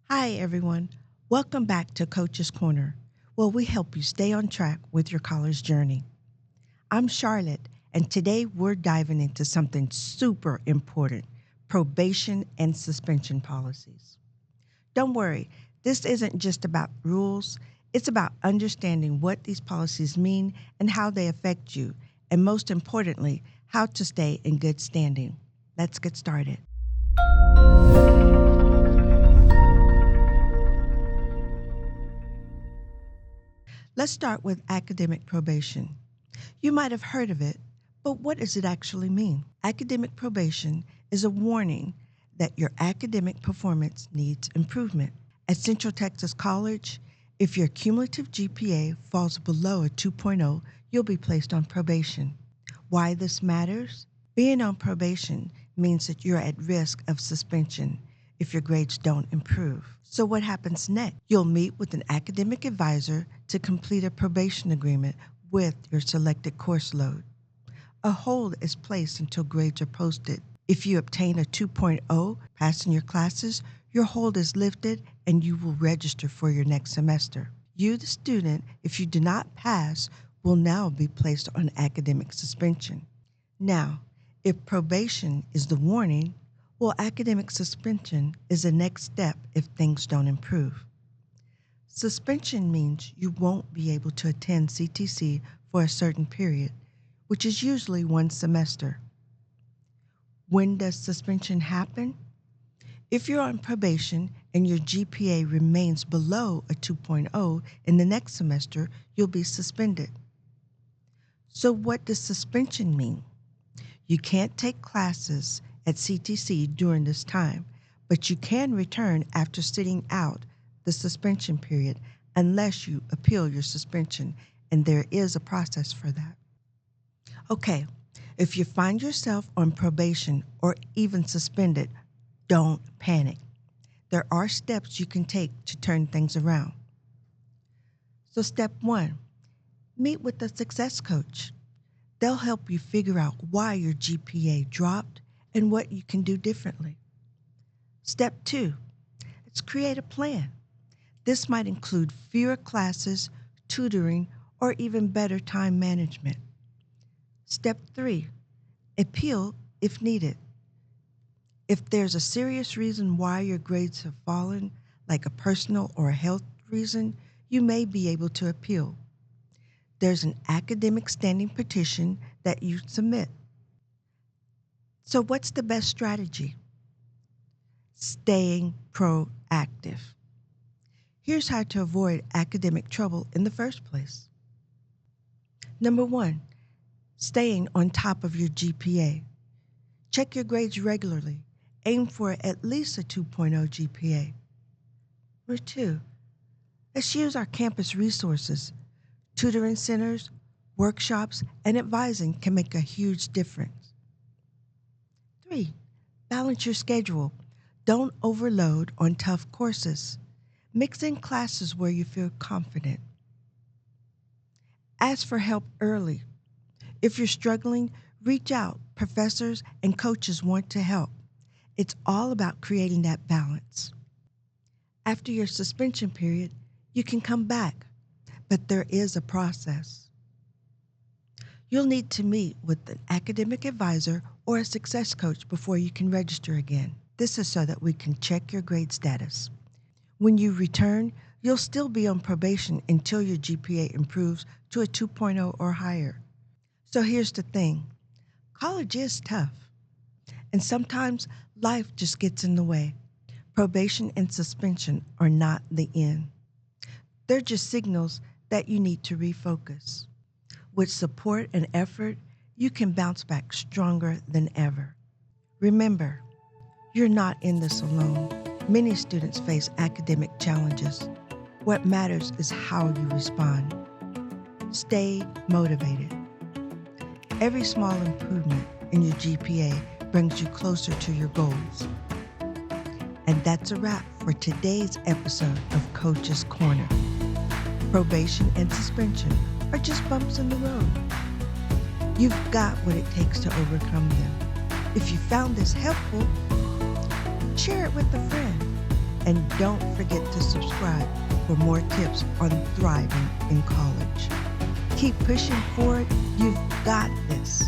Hi, everyone. Welcome back to Coach's Corner, where we help you stay on track with your college journey. I'm Charlotte, and today we're diving into something super important: probation and suspension policies. Don't worry, this isn't just about rules, it's about understanding what these policies mean and how they affect you, and most importantly, how to stay in good standing. Let's get started. Let's start with academic probation. You might have heard of it, but what does it actually mean? Academic probation is a warning that your academic performance needs improvement. At Central Texas College, if your cumulative GPA falls below a 2.0, you'll be placed on probation. Why this matters? Being on probation means that you're at risk of suspension if your grades don't improve. So what happens next? You'll meet with an academic advisor to complete a probation agreement with your selected course load. A hold is placed until grades are posted. If you obtain a 2.0, passing your classes, your hold is lifted and you will register for your next semester. You, the student, if you do not pass, will now be placed on academic suspension. Now, if probation is the warning, well, academic suspension is the next step if things don't improve. Suspension means you won't be able to attend CTC for a certain period, which is usually one semester. When does suspension happen? If you're on probation and your GPA remains below a 2.0 in the next semester, you'll be suspended. So what does suspension mean? You can't take classes at CTC during this time, but you can return after sitting out the suspension period unless you appeal your suspension, and there is a process for that. Okay, if you find yourself on probation or even suspended, don't panic. There are steps you can take to turn things around. So step 1, meet with a success coach. They'll help you figure out why your GPA dropped and what you can do differently. Step 2, let's create a plan. This might include fewer classes, tutoring, or even better time management. Step 3, appeal if needed. If there's a serious reason why your grades have fallen, like a personal or a health reason, you may be able to appeal. There's an academic standing petition that you submit. So what's the best strategy? Staying proactive. Here's how to avoid academic trouble in the first place. Number 1, staying on top of your GPA. Check your grades regularly. Aim for at least a 2.0 GPA. Number 2, let's use our campus resources. Tutoring centers, workshops, and advising can make a huge difference. 3, balance your schedule. Don't overload on tough courses. Mix in classes where you feel confident. Ask for help early. If you're struggling, reach out. Professors and coaches want to help. It's all about creating that balance. After your suspension period, you can come back, but there is a process. You'll need to meet with an academic advisor or a success coach before you can register again. This is so that we can check your grade status. When you return, you'll still be on probation until your GPA improves to a 2.0 or higher. So here's the thing. College is tough, and sometimes life just gets in the way. Probation and suspension are not the end. They're just signals that you need to refocus. With support and effort, you can bounce back stronger than ever. Remember, you're not in this alone. Many students face academic challenges. What matters is how you respond. Stay motivated. Every small improvement in your GPA brings you closer to your goals. And that's a wrap for today's episode of Coach's Corner. Probation and suspension are just bumps in the road. You've got what it takes to overcome them. If you found this helpful, share it with a friend. And don't forget to subscribe for more tips on thriving in college. Keep pushing forward. You've got this.